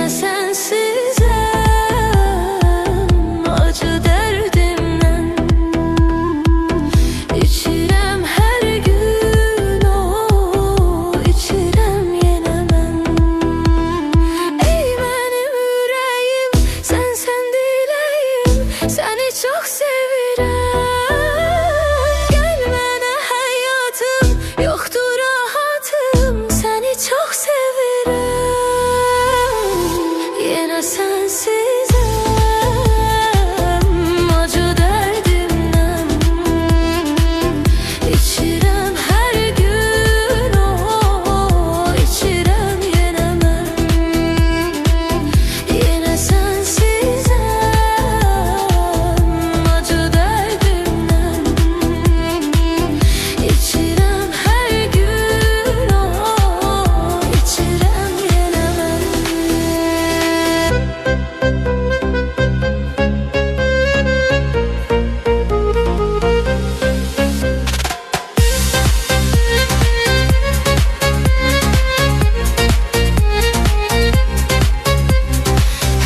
Yine sensizim, acı derdimden İçirem her gün, o içirem yenemem. Ey benim yüreğim, sen dileyim, seni çok sevirem. Gelmene hayatım, yoktur rahatım, seni çok sevirem. Yine sensizim, acı derdimden İçirem her gün, o içirem yenemem. Yine sensizim, acı derdimden İçirem her gün, o içirem yenemem.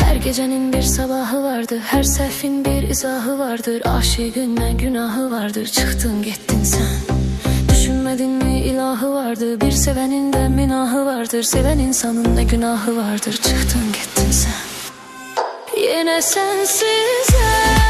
Her gecenin bir sabahı vardır, her sehvin bir izahı vardır. Aşığın günahı vardır, çıktın gittin sen. Düşünmedin mi ilahı vardır, bir sevenin de minahı vardır. Seven insanın ne günahı vardır, çıktın gittin sen. Yine sensizim,